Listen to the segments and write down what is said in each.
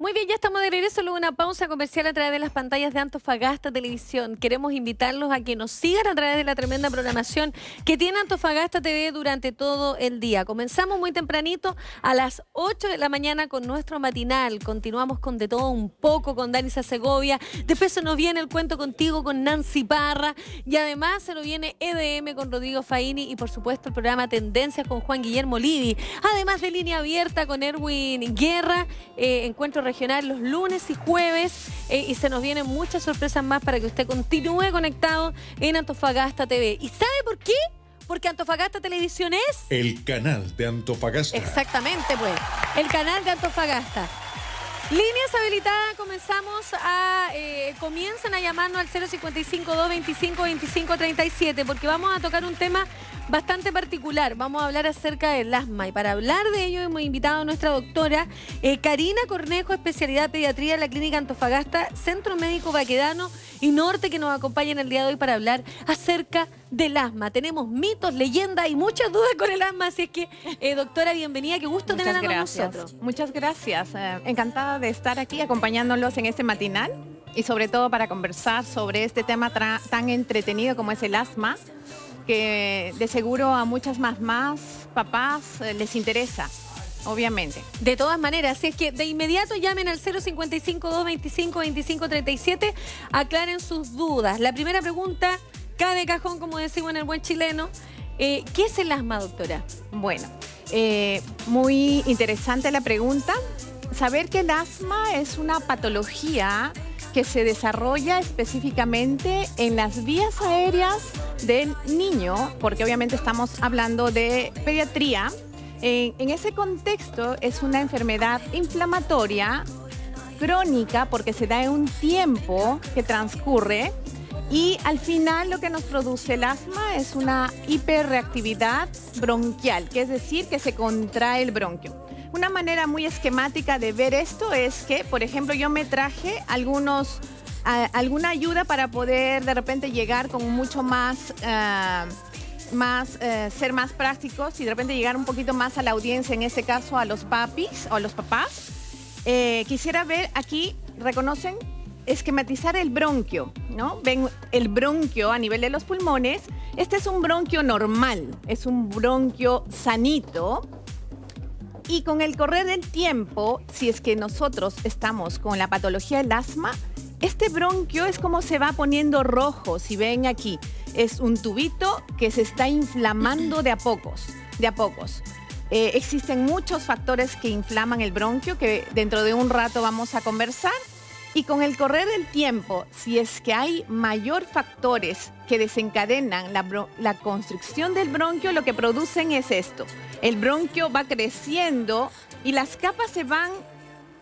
Muy bien, ya estamos de regreso, luego una pausa comercial a través de las pantallas de Antofagasta Televisión. Queremos invitarlos a que nos sigan a través de la tremenda programación que tiene Antofagasta TV durante todo el día. Comenzamos muy tempranito a las 8 de la mañana con nuestro matinal. Continuamos con De Todo Un Poco con Danisa Segovia. Después se nos viene El Cuento Contigo con Nancy Parra. Y además se nos viene EDM con Rodrigo Faini y por supuesto el programa Tendencias con Juan Guillermo Livi. Además de Línea Abierta con Erwin Guerra, encuentro regional los lunes y jueves y se nos vienen muchas sorpresas más para que usted continúe conectado en Antofagasta TV. ¿Y sabe por qué? Porque Antofagasta Televisión es... el canal de Antofagasta. Exactamente, pues. El canal de Antofagasta. Líneas habilitadas, comienzan a llamarnos al 055-225-2537 porque vamos a tocar un tema bastante particular. Vamos a hablar acerca del asma y para hablar de ello hemos invitado a nuestra doctora Karina Cornejo, especialidad pediatría en la Clínica Antofagasta, Centro Médico Baquedano y Norte, que nos acompaña en el día de hoy para hablar acerca del asma. Tenemos mitos, leyendas y muchas dudas con el asma, así es que, doctora, bienvenida, qué gusto tenerla con nosotros. Muchas gracias, encantada de estar aquí acompañándolos en este matinal y sobre todo para conversar sobre este tema tan entretenido como es el asma, que de seguro a muchas mamás, papás les interesa. Obviamente. De todas maneras, si es que de inmediato llamen al 055-225-2537, aclaren sus dudas. La primera pregunta, cae de cajón, como decimos en el buen chileno, ¿qué es el asma, doctora? Bueno, muy interesante la pregunta. Saber que el asma es una patología que se desarrolla específicamente en las vías aéreas del niño, porque obviamente estamos hablando de pediatría. En ese contexto es una enfermedad inflamatoria crónica porque se da en un tiempo que transcurre y al final lo que nos produce el asma es una hiperreactividad bronquial, que es decir, que se contrae el bronquio. Una manera muy esquemática de ver esto es que, por ejemplo, yo me traje alguna ayuda para poder de repente llegar con mucho más... ser más prácticos y de repente llegar un poquito más a la audiencia, en este caso a los papis o a los papás. Quisiera ver aquí, reconocen, esquematizar el bronquio, ¿no? Ven el bronquio a nivel de los pulmones. Este es un bronquio normal, es un bronquio sanito. Y con el correr del tiempo, si es que nosotros estamos con la patología del asma, este bronquio es como se va poniendo rojo, si ven aquí. Es un tubito que se está inflamando de a pocos. Existen muchos factores que inflaman el bronquio, que dentro de un rato vamos a conversar. Y con el correr del tiempo, si es que hay mayor factores que desencadenan la constricción del bronquio, lo que producen es esto. El bronquio va creciendo y las capas se van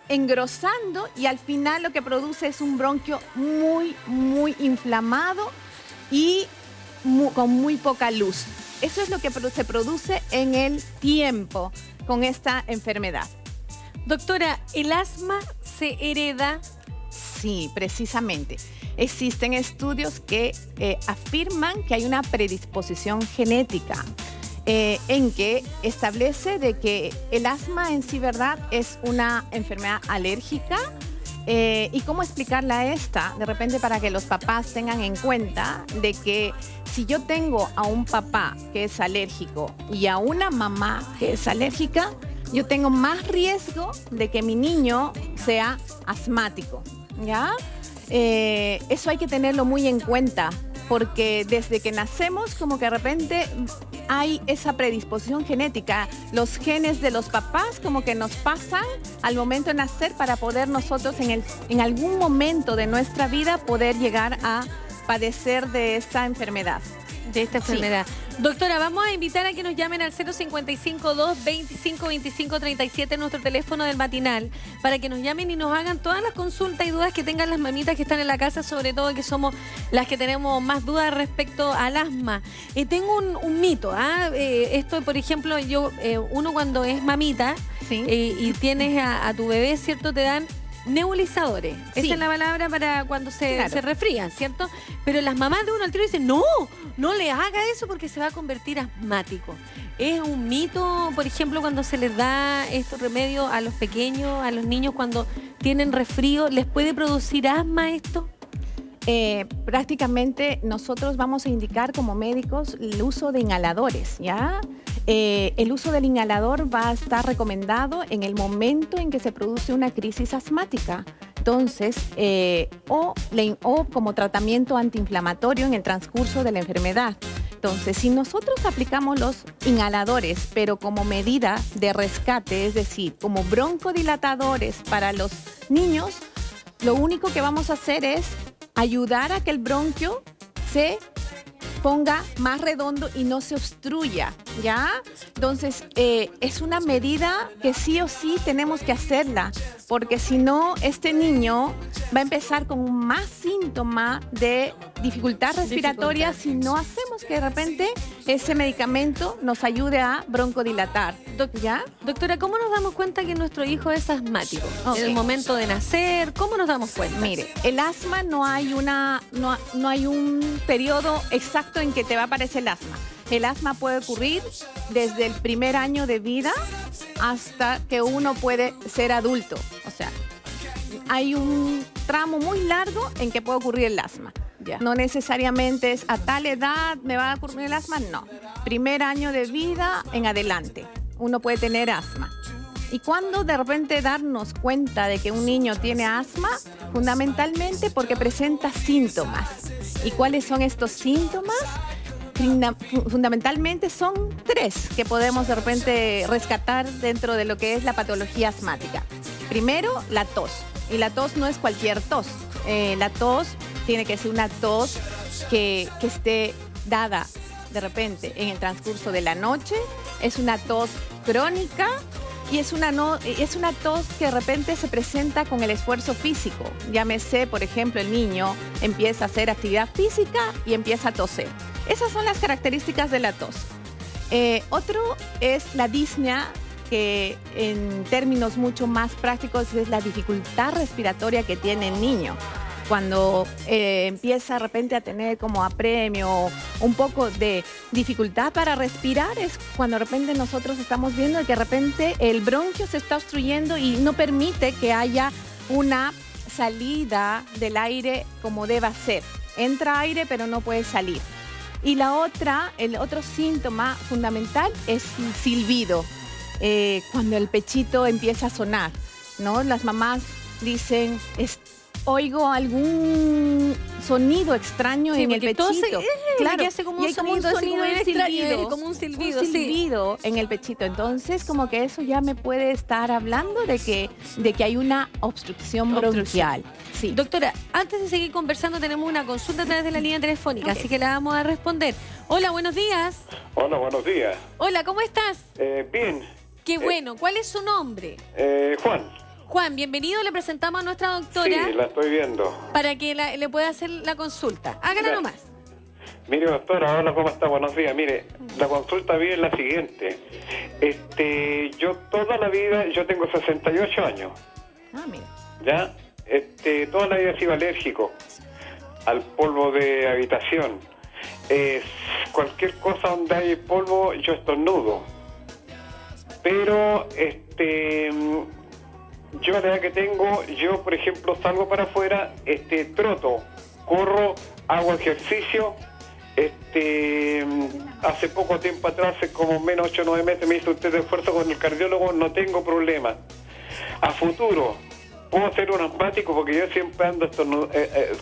engrosando y al final lo que produce es un bronquio muy, muy inflamado y con muy poca luz. Eso es lo que se produce en el tiempo con esta enfermedad. Doctora, ¿el asma se hereda? Sí, precisamente. Existen estudios que afirman que hay una predisposición genética en que establece de que el asma en sí, ¿verdad?, es una enfermedad alérgica. ¿Y cómo explicarla esta? De repente para que los papás tengan en cuenta de que si yo tengo a un papá que es alérgico y a una mamá que es alérgica, yo tengo más riesgo de que mi niño sea asmático, ¿ya? Eso hay que tenerlo muy en cuenta porque desde que nacemos como que de repente hay esa predisposición genética. Los genes de los papás como que nos pasan al momento de nacer para poder nosotros en algún momento de nuestra vida poder llegar a padecer de esta enfermedad. De esta enfermedad. Sí. Doctora, vamos a invitar a que nos llamen al 055-225-2537, nuestro teléfono del matinal, para que nos llamen y nos hagan todas las consultas y dudas que tengan las mamitas que están en la casa, sobre todo que somos las que tenemos más dudas respecto al asma. Tengo un mito, esto, por ejemplo, uno cuando es mamita, ¿sí?, y tienes a tu bebé, ¿cierto? Te dan nebulizadores. Sí. Esa es la palabra para cuando Claro. se resfrían, ¿cierto? Pero las mamás de uno al tiro dicen, no, no le haga eso porque se va a convertir asmático. ¿Es un mito, por ejemplo, cuando se les da estos remedios a los pequeños, a los niños cuando tienen resfrío, les puede producir asma esto? Prácticamente nosotros vamos a indicar como médicos el uso de inhaladores, ¿ya? El uso del inhalador va a estar recomendado en el momento en que se produce una crisis asmática. Entonces, o como tratamiento antiinflamatorio en el transcurso de la enfermedad. Entonces, si nosotros aplicamos los inhaladores, pero como medida de rescate, es decir, como broncodilatadores para los niños, lo único que vamos a hacer es ayudar a que el bronquio se ponga más redondo y no se obstruya, ¿ya? Entonces, es una medida que sí o sí tenemos que hacerla, porque si no, este niño va a empezar con más síntomas de dificultad respiratoria si no hacemos que de repente ese medicamento nos ayude a broncodilatar, ¿ya? Doctora, ¿cómo nos damos cuenta que nuestro hijo es asmático? Ok. En el momento de nacer, ¿cómo nos damos cuenta? Mire, el asma no hay un periodo exacto en que te va a aparecer el asma. El asma puede ocurrir desde el primer año de vida hasta que uno puede ser adulto. O sea, hay un tramo muy largo en que puede ocurrir el asma. Ya. No necesariamente es a tal edad me va a ocurrir el asma, no. Primer año de vida en adelante, uno puede tener asma. Y cuando de repente darnos cuenta de que un niño tiene asma, fundamentalmente porque presenta síntomas. ¿Y cuáles son estos síntomas? Fundamentalmente son 3 que podemos de repente rescatar dentro de lo que es la patología asmática. Primero, la tos. Y la tos no es cualquier tos. La tos tiene que ser una tos que esté dada de repente en el transcurso de la noche. Es una tos crónica y es una tos que de repente se presenta con el esfuerzo físico. Llámese, por ejemplo, el niño empieza a hacer actividad física y empieza a toser. Esas son las características de la tos. Otro es la disnea, que en términos mucho más prácticos es la dificultad respiratoria que tiene el niño. Cuando empieza de repente a tener como apremio, un poco de dificultad para respirar, es cuando de repente nosotros estamos viendo que de repente el bronquio se está obstruyendo y no permite que haya una salida del aire como deba ser. Entra aire pero no puede salir. Y el otro síntoma fundamental es el silbido, cuando el pechito empieza a sonar, ¿no? Las mamás dicen, oigo algún sonido extraño en el pechito. Claro, que hace como un sonido así como extraño, como un silbido, un silbido en el pechito. Entonces, como que eso ya me puede estar hablando de que hay una obstrucción bronquial. Sí. Doctora, antes de seguir conversando, tenemos una consulta a través de la línea telefónica, así que la vamos a responder. Hola, buenos días. Hola, buenos días. Hola, ¿cómo estás? Bien. Qué bueno. ¿Cuál es su nombre? Juan. Juan, bienvenido. Le presentamos a nuestra doctora Sí, la estoy viendo. para que le pueda hacer la consulta. Hágala Gracias. nomás. Mire, doctora, hola, ¿cómo está? Buenos días. Mire, la consulta mía es la siguiente. Yo toda la vida, yo tengo 68 años, Mira. ¿ya? Toda la vida he sido alérgico al polvo de habitación. Cualquier cosa donde hay polvo, yo estornudo. Pero, yo a la edad que tengo, yo por ejemplo salgo para afuera, troto, corro, hago ejercicio. Hace poco tiempo atrás, hace como menos 8 o 9 meses, me hizo usted de esfuerzo con el cardiólogo, no tengo problema. A futuro, puedo ser un asmático porque yo siempre ando estornudo,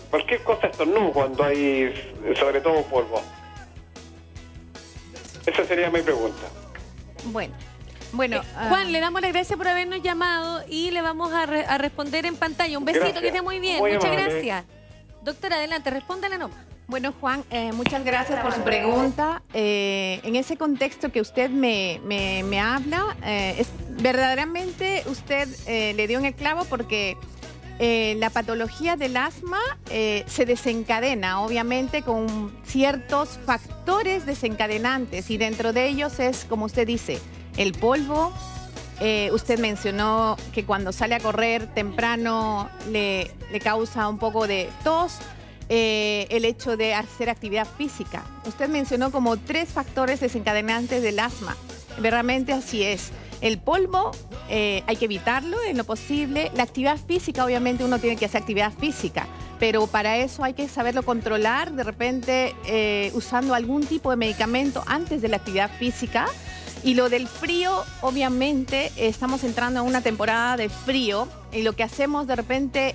cualquier cosa estornudo cuando hay, sobre todo polvo. Esa sería mi pregunta. Bueno, Juan, le damos las gracias por habernos llamado y le vamos a responder en pantalla. Un besito, Gracias. que esté muy bien. Muy Muchas amable. gracias. Doctora, adelante, respóndale nomás. Bueno, Juan, muchas gracias por su pregunta. En ese contexto que usted me habla, verdaderamente usted le dio en el clavo porque la patología del asma se desencadena, obviamente, con ciertos factores desencadenantes y dentro de ellos es, como usted dice, el polvo, Usted mencionó que cuando sale a correr temprano le causa un poco de tos. El hecho de hacer actividad física. Usted mencionó como 3 factores desencadenantes del asma. Realmente así es. El polvo hay que evitarlo en lo posible. La actividad física, obviamente uno tiene que hacer actividad física, pero para eso hay que saberlo controlar, de repente usando algún tipo de medicamento antes de la actividad física. Y lo del frío, obviamente, estamos entrando en una temporada de frío y lo que hacemos de repente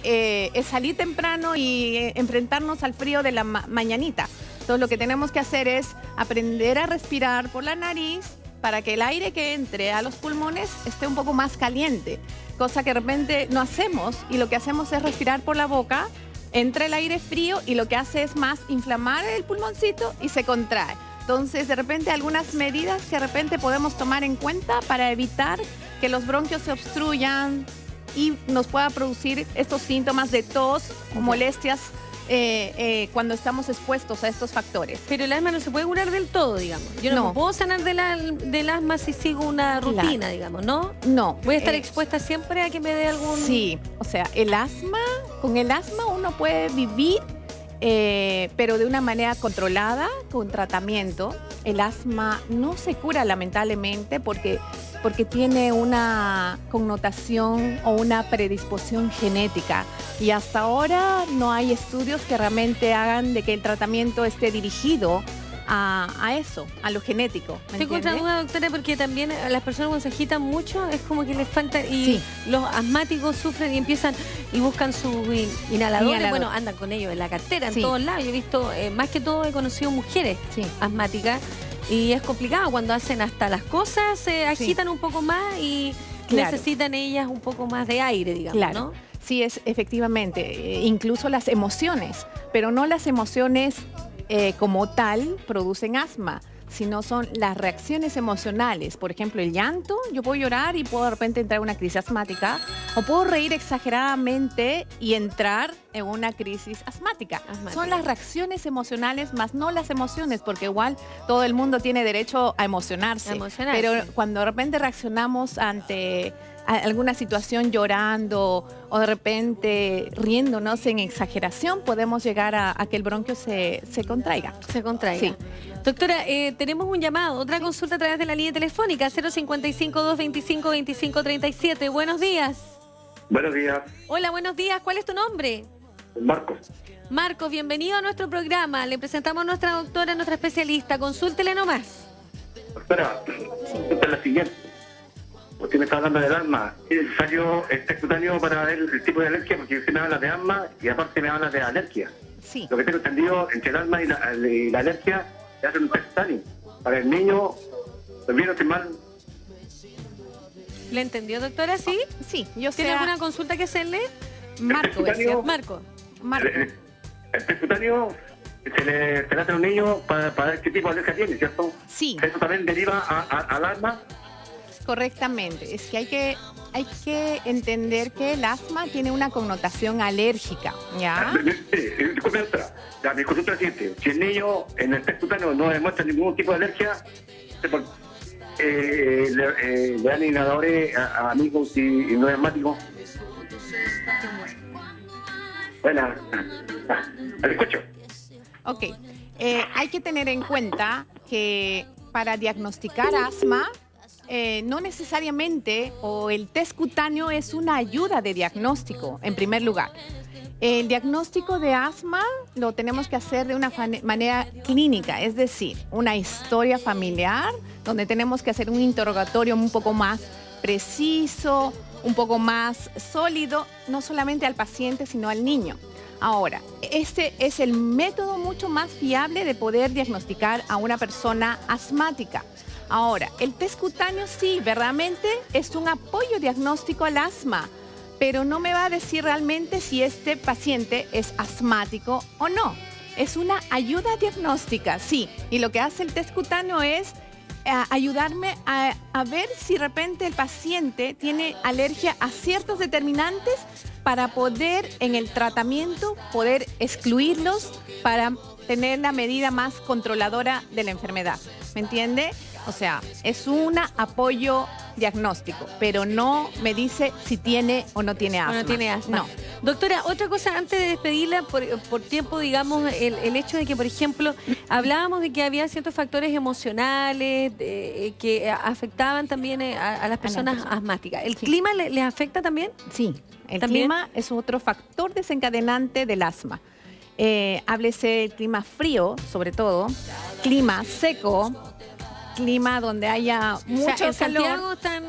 es salir temprano y enfrentarnos al frío de la mañanita. Entonces lo que tenemos que hacer es aprender a respirar por la nariz para que el aire que entre a los pulmones esté un poco más caliente, cosa que de repente no hacemos y lo que hacemos es respirar por la boca, entra el aire frío y lo que hace es más inflamar el pulmoncito y se contrae. Entonces, de repente, algunas medidas que de repente podemos tomar en cuenta para evitar que los bronquios se obstruyan y nos pueda producir estos síntomas de tos o molestias cuando estamos expuestos a estos factores. Pero el asma no se puede curar del todo, digamos. Yo no puedo sanar del asma si sigo una rutina, digamos, ¿no? No. Voy a estar expuesta siempre a que me dé algún... Sí, o sea, con el asma uno puede vivir pero de una manera controlada, con tratamiento. El asma no se cura lamentablemente porque tiene una connotación o una predisposición genética y hasta ahora no hay estudios que realmente hagan de que el tratamiento esté dirigido a eso, a lo genético. Estoy contra duda, doctora, porque también a las personas cuando se agitan mucho es como que les falta y los asmáticos sufren y empiezan y buscan sus inhaladores. Bueno, andan con ellos en la cartera, en todos lados. Yo he visto, más que todo he conocido mujeres asmáticas y es complicado cuando hacen hasta las cosas, se agitan un poco más y necesitan ellas un poco más de aire, digamos, ¿no? Sí, es efectivamente, incluso las emociones, pero no las emociones como tal producen asma, sino son las reacciones emocionales. Por ejemplo, el llanto, yo puedo llorar y puedo de repente entrar en una crisis asmática, o puedo reír exageradamente y entrar en una crisis asmática. Son las reacciones emocionales, más no las emociones, porque igual todo el mundo tiene derecho a emocionarse. Pero cuando de repente reaccionamos ante alguna situación llorando o de repente riéndonos en exageración, podemos llegar a que el bronquio se contraiga. Se contraiga. Sí. Doctora, tenemos un llamado, otra consulta a través de la línea telefónica 055-225-2537. Buenos días. Buenos días. Hola, buenos días. ¿Cuál es tu nombre? Marcos. Marcos, bienvenido a nuestro programa. Le presentamos a nuestra doctora, nuestra especialista. Consúltele nomás. Doctora, es la siguiente. Usted me está hablando del asma. ¿Es necesario el test cutáneo para ver el tipo de alergia? Porque usted me habla de asma y aparte me habla de alergia. Sí. Lo que tengo entendido, entre el asma y la alergia, se hace un test cutáneo. Para el niño, ¿también no estoy mal? ¿Le entendió, doctora? ¿Sí? Sí. ¿Tiene alguna consulta que hacerle? Marco, Marco. El test cutáneo se le hace a un niño para ver qué tipo de alergia tiene, ¿cierto? Sí. ¿Eso también deriva al asma? Correctamente. Es que hay que entender que el asma tiene una connotación alérgica, ¿ya? Disculpe, doctora. Mi consulta es la siguiente. Si el niño en el test cutáneo no demuestra ningún tipo de alergia, le dan inhaladores a amigos y no es asmático. Bueno, al escucho. Ok. Hay que tener en cuenta que para diagnosticar asma, no necesariamente, o el test cutáneo es una ayuda de diagnóstico, en primer lugar. El diagnóstico de asma lo tenemos que hacer de una manera clínica, es decir, una historia familiar, donde tenemos que hacer un interrogatorio un poco más preciso, un poco más sólido, no solamente al paciente, sino al niño. Ahora, este es el método mucho más fiable de poder diagnosticar a una persona asmática. Ahora, el test cutáneo sí, verdaderamente es un apoyo diagnóstico al asma, pero no me va a decir realmente si este paciente es asmático o no. Es una ayuda diagnóstica, sí. Y lo que hace el test cutáneo es ayudarme a ver si de repente el paciente tiene alergia a ciertos determinantes para poder en el tratamiento poder excluirlos para tener la medida más controladora de la enfermedad. ¿Me entiende? O sea, es un apoyo diagnóstico, pero no me dice si tiene o no tiene asma. O no tiene asma. No. Doctora, otra cosa antes de despedirla, por tiempo, digamos, el hecho de que, por ejemplo, hablábamos de que había ciertos factores emocionales que afectaban también a las personas asmáticas. ¿El clima les afecta también? Sí, el ¿También? clima es otro factor desencadenante del asma. Háblese del clima frío, sobre todo, clima seco, clima donde haya mucho O sea, en calor. Santiago están,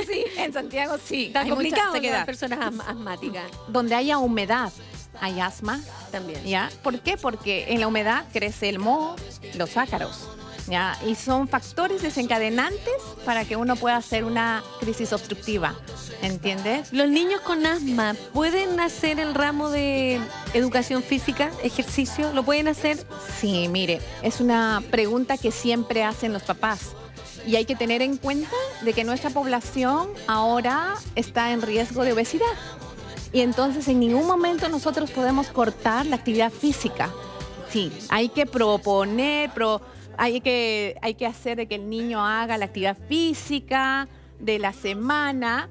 Sí, en Santiago sí. están hay mucha complicados sequedad. las personas asmáticas Donde haya humedad, hay asma. también. ¿Ya? ¿Por qué? Porque en la humedad crece el moho, los ácaros. ¿Ya? Y son factores desencadenantes para que uno pueda hacer una crisis obstructiva. ¿Entiendes? ¿Los niños con asma pueden hacer el ramo de educación física, ejercicio? ¿Lo pueden hacer? Sí, mire, es una pregunta que siempre hacen los papás. Y hay que tener en cuenta de que nuestra población ahora está en riesgo de obesidad. Y entonces en ningún momento nosotros podemos cortar la actividad física. Sí, hay que proponer, hay que hacer de que el niño haga la actividad física de la semana,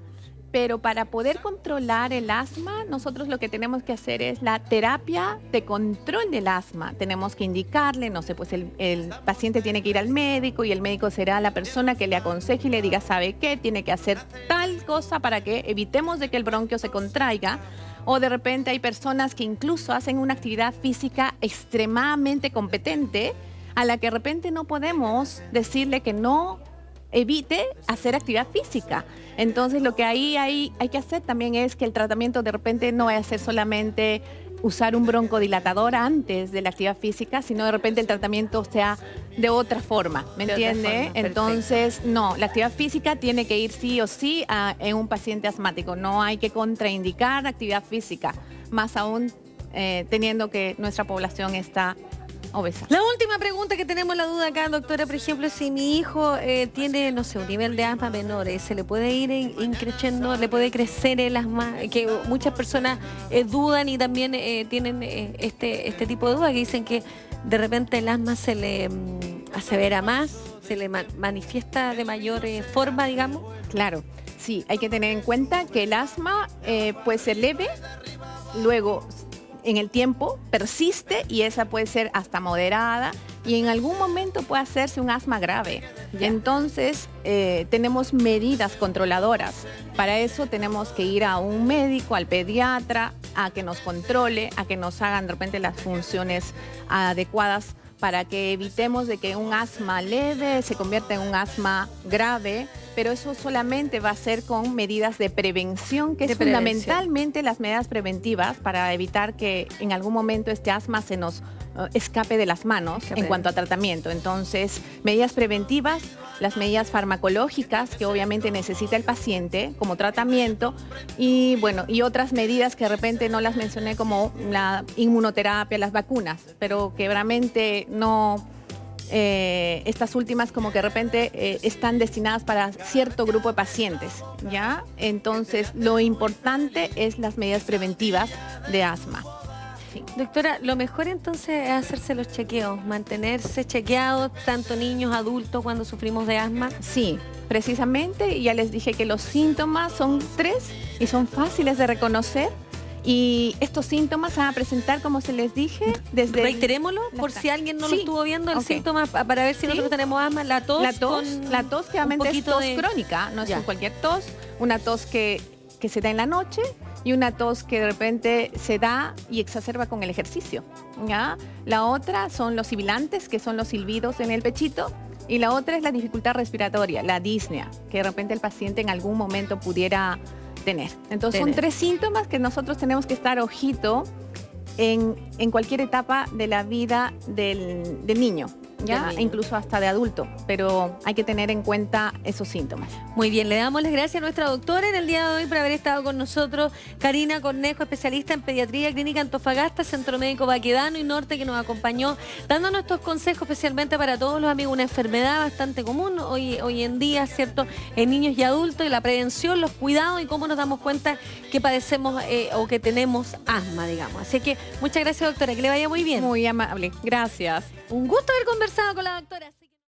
pero para poder controlar el asma, nosotros lo que tenemos que hacer es la terapia de control del asma. Tenemos que indicarle, no sé, pues el paciente tiene que ir al médico y el médico será la persona que le aconseje y le diga, ¿sabe qué? Tiene que hacer tal cosa para que evitemos de que el bronquio se contraiga. O de repente hay personas que incluso hacen una actividad física extremadamente competente a la que de repente no podemos decirle que no evite hacer actividad física. Entonces lo que ahí hay que hacer también es que el tratamiento de repente no es hacer solamente usar un broncodilatador antes de la actividad física, sino de repente el tratamiento sea de otra forma, ¿me De otra entiende? forma, perfecto. Entonces, no, la actividad física tiene que ir sí o sí en un paciente asmático, no hay que contraindicar actividad física, más aún teniendo que nuestra población está obesa. La última pregunta que tenemos la duda acá, doctora, por ejemplo, si mi hijo tiene, no sé, un nivel de asma menor, ¿se le puede ir increciendo, le puede crecer el asma? Que muchas personas dudan y también tienen este tipo de dudas, que dicen que de repente el asma se le asevera más, se le manifiesta de mayor forma, digamos. Claro, sí, hay que tener en cuenta que el asma puede ser leve, luego en el tiempo persiste y esa puede ser hasta moderada y en algún momento puede hacerse un asma grave. Entonces tenemos medidas controladoras. Para eso tenemos que ir a un médico, al pediatra, a que nos controle, a que nos hagan de repente las funciones adecuadas para que evitemos de que un asma leve se convierta en un asma grave, pero eso solamente va a ser con medidas de prevención, que De es prevención. fundamentalmente las medidas preventivas para evitar que en algún momento este asma se nos escape de las manos Escape. en cuanto a tratamiento. Entonces, medidas preventivas, las medidas farmacológicas que obviamente necesita el paciente como tratamiento y bueno, y otras medidas que de repente no las mencioné como la inmunoterapia, las vacunas, pero que realmente no, estas últimas como que de repente están destinadas para cierto grupo de pacientes, ¿ya? Entonces, lo importante es las medidas preventivas de asma. Sí. Doctora, lo mejor entonces es hacerse los chequeos, mantenerse chequeados, tanto niños, adultos, cuando sufrimos de asma. Sí, precisamente, ya les dije que los síntomas son 3 y son fáciles de reconocer. Y estos síntomas se van a presentar, como se les dije, desde... Reiterémoslo, por si alguien no lo Sí, estuvo viendo, el ok. síntoma para ver si Sí. nosotros tenemos asma, la tos. La tos con que obviamente un es poquito tos de- crónica, no es Ya. cualquier tos, una tos que se da en la noche y una tos que de repente se da y exacerba con el ejercicio, ¿ya? La otra son los sibilantes, que son los silbidos en el pechito, y la otra es la dificultad respiratoria, la disnea, que de repente el paciente en algún momento pudiera tener. Entonces son Tener. 3 síntomas que nosotros tenemos que estar ojito en cualquier etapa de la vida del niño, ¿ya? Del niño. E incluso hasta de adulto, pero hay que tener en cuenta esos síntomas. Muy bien, le damos las gracias a nuestra doctora en el día de hoy por haber estado con nosotros, Karina Cornejo, especialista en Pediatría Clínica Antofagasta, Centro Médico Baquedano y Norte, que nos acompañó dándonos estos consejos especialmente para todos los amigos, una enfermedad bastante común hoy en día, ¿cierto?, en niños y adultos, y la prevención, los cuidados y cómo nos damos cuenta que padecemos o que tenemos asma, digamos. Así que muchas gracias, doctora, que le vaya muy bien. Muy amable, gracias. Un gusto haber conversado con la doctora.